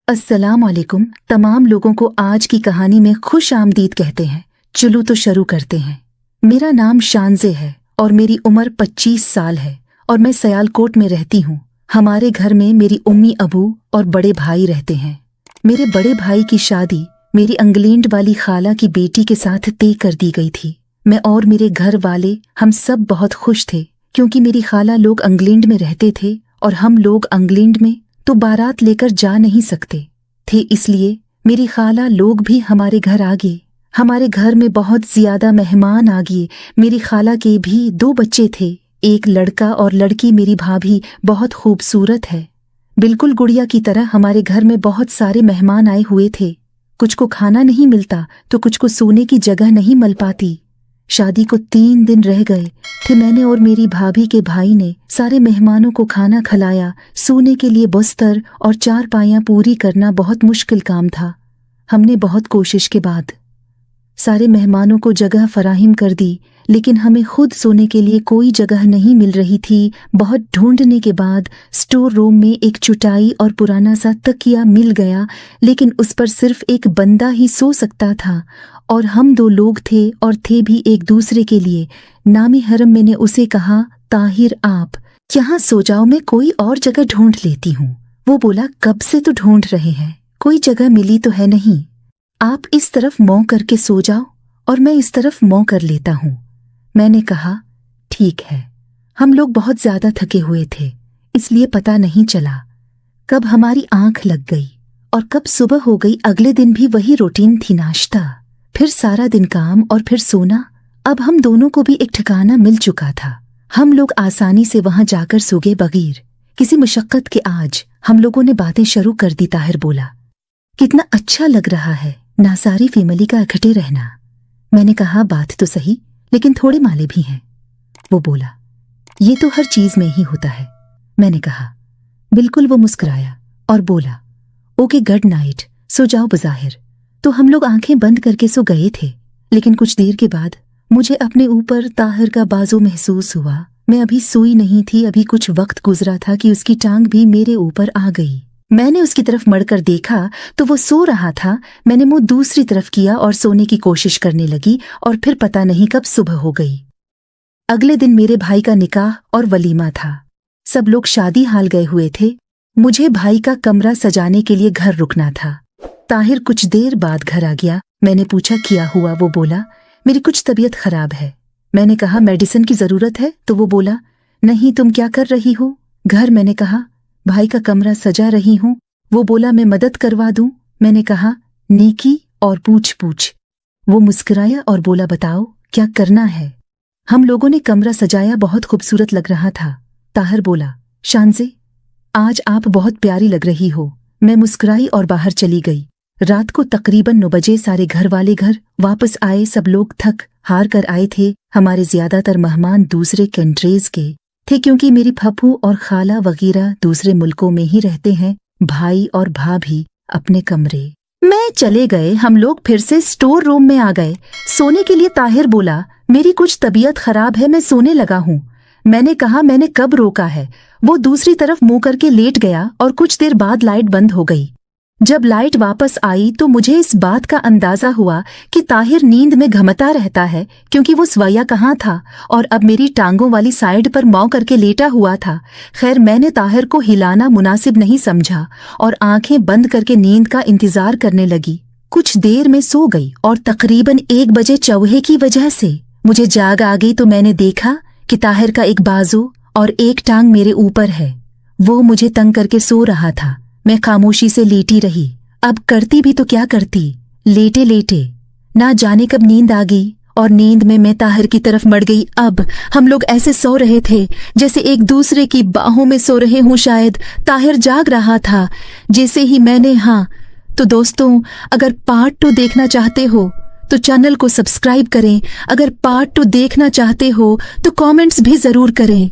अस्सलाम वालेकुम। तमाम लोगों को आज की कहानी में खुश आमदीद कहते हैं। चलो तो शुरू करते हैं। मेरा नाम शानजे है और मेरी उम्र 25 साल है और मैं सयालकोट में रहती हूँ। हमारे घर में मेरी उम्मी अबू और बड़े भाई रहते हैं। मेरे बड़े भाई की शादी मेरी इंग्लैंड वाली खाला की बेटी के साथ तय कर दी गई थी। मैं और मेरे घर वाले हम सब बहुत खुश थे क्योंकि मेरी खाला लोग इंग्लैंड में रहते थे और हम लोग इंग्लैंड में तो बारात लेकर जा नहीं सकते थे, इसलिए मेरी खाला लोग भी हमारे घर आ गए। हमारे घर में बहुत ज्यादा मेहमान आ गए। मेरी खाला के भी 2 बच्चे थे, एक लड़का और लड़की। मेरी भाभी बहुत खूबसूरत है, बिल्कुल गुड़िया की तरह। हमारे घर में बहुत सारे मेहमान आए हुए थे। कुछ को खाना नहीं मिलता तो कुछ को सोने की जगह नहीं मिल पाती। शादी को 3 दिन रह गए थे। मैंने और मेरी भाभी के भाई ने सारे मेहमानों को खाना खिलाया। सोने के लिए बिस्तर और चारपाइयाँ पूरी करना बहुत मुश्किल काम था। हमने बहुत कोशिश के बाद सारे मेहमानों को जगह फराहिम कर दी, लेकिन हमें खुद सोने के लिए कोई जगह नहीं मिल रही थी। बहुत ढूंढने के बाद स्टोर रूम में एक चटाई और पुराना सा तकिया मिल गया, लेकिन उस पर सिर्फ एक बंदा ही सो सकता था और हम 2 लोग थे और थे भी एक दूसरे के लिए नामी हरम। मैंने उसे कहा, ताहिर आप यहाँ सो जाओ, मैं कोई और जगह ढूंढ लेती हूँ। वो बोला, कब से तो ढूंढ रहे हैं, कोई जगह मिली तो है नहीं। आप इस तरफ मुंह करके सो जाओ और मैं इस तरफ मुंह कर लेता हूँ। मैंने कहा, ठीक है। हम लोग बहुत ज्यादा थके हुए थे, इसलिए पता नहीं चला कब हमारी आंख लग गई और कब सुबह हो गई। अगले दिन भी वही रूटीन थी, नाश्ता, फिर सारा दिन काम और फिर सोना। अब हम दोनों को भी एक ठिकाना मिल चुका था। हम लोग आसानी से वहां जाकर सो गए बगैर किसी मुशक्कत के। आज हम लोगों ने बातें शुरू कर दी। ताहिर बोला, कितना अच्छा लग रहा है ना सारी फैमिली का इकट्ठे रहना। मैंने कहा, बात तो सही, लेकिन थोड़े माले भी हैं। वो बोला, ये तो हर चीज में ही होता है। मैंने कहा, बिल्कुल। वो मुस्कुराया और बोला, ओके, गुड नाइट, सो जाओ बज़ाहिर। तो हम लोग आंखें बंद करके सो गए थे, लेकिन कुछ देर के बाद मुझे अपने ऊपर ताहिर का बाजू महसूस हुआ। मैं अभी सोई नहीं थी, अभी कुछ वक्त गुजरा था कि उसकी टांग भी मेरे ऊपर आ गई। मैंने उसकी तरफ मड़कर देखा तो वो सो रहा था। मैंने मुंह दूसरी तरफ किया और सोने की कोशिश करने लगी और फिर पता नहीं कब सुबह हो गई। अगले दिन मेरे भाई का निकाह और वलीमा था। सब लोग शादी हाल गए हुए थे। मुझे भाई का कमरा सजाने के लिए घर रुकना था। ताहिर कुछ देर बाद घर आ गया। मैंने पूछा, क्या हुआ? वो बोला, मेरी कुछ तबीयत खराब है। मैंने कहा, मेडिसिन की जरूरत है? तो वो बोला, नहीं, तुम क्या कर रही हो? घर। मैंने कहा, भाई का कमरा सजा रही हूँ। वो बोला, मैं मदद करवा दूं? मैंने कहा, नेकी और पूछ। वो मुस्कुराया और बोला, बताओ क्या करना है? हम लोगों ने कमरा सजाया, बहुत खूबसूरत लग रहा था। ताहिर बोला, शानजे, आज आप बहुत प्यारी लग रही हो। मैं मुस्कुराई और बाहर चली गई। रात को तकरीबन 9 बजे सारे घर वाले घर वापस आए। सब लोग थक हार कर आए थे। हमारे ज्यादातर मेहमान दूसरे कंट्रीज के थे क्योंकि मेरी फप्पू और खाला वगैरह दूसरे मुल्कों में ही रहते हैं। भाई और भाभी अपने कमरे में चले गए। हम लोग फिर से स्टोर रूम में आ गए सोने के लिए। ताहिर बोला, मेरी कुछ तबीयत खराब है, मैं सोने लगा हूँ। मैंने कहा, मैंने कब रोका है? वो दूसरी तरफ मुंह करके लेट गया और कुछ देर बाद लाइट बंद हो गई। जब लाइट वापस आई तो मुझे इस बात का अंदाजा हुआ कि ताहिर नींद में घमता रहता है क्योंकि वो सोया कहाँ था और अब मेरी टांगों वाली साइड पर मुंह करके लेटा हुआ था। खैर, मैंने ताहिर को हिलाना मुनासिब नहीं समझा और आंखें बंद करके नींद का इंतजार करने लगी। कुछ देर में सो गई और तकरीबन 1 बजे चौहे की वजह से मुझे जाग आ गई तो मैंने देखा कि ताहिर का एक बाजू और एक टांग मेरे ऊपर है। वो मुझे तंग करके सो रहा था। मैं खामोशी से लेटी रही। अब करती भी तो क्या करती, लेटे लेटे ना जाने कब नींद आ गई और नींद में मैं ताहिर की तरफ मड़ गई। अब हम लोग ऐसे सो रहे थे जैसे एक दूसरे की बाहों में सो रहे हों। शायद ताहिर जाग रहा था जैसे ही मैंने। हाँ तो दोस्तों, अगर पार्ट 2 देखना चाहते हो तो चैनल को सब्सक्राइब करें। अगर पार्ट 2 देखना चाहते हो तो कमेंट्स भी जरूर करें।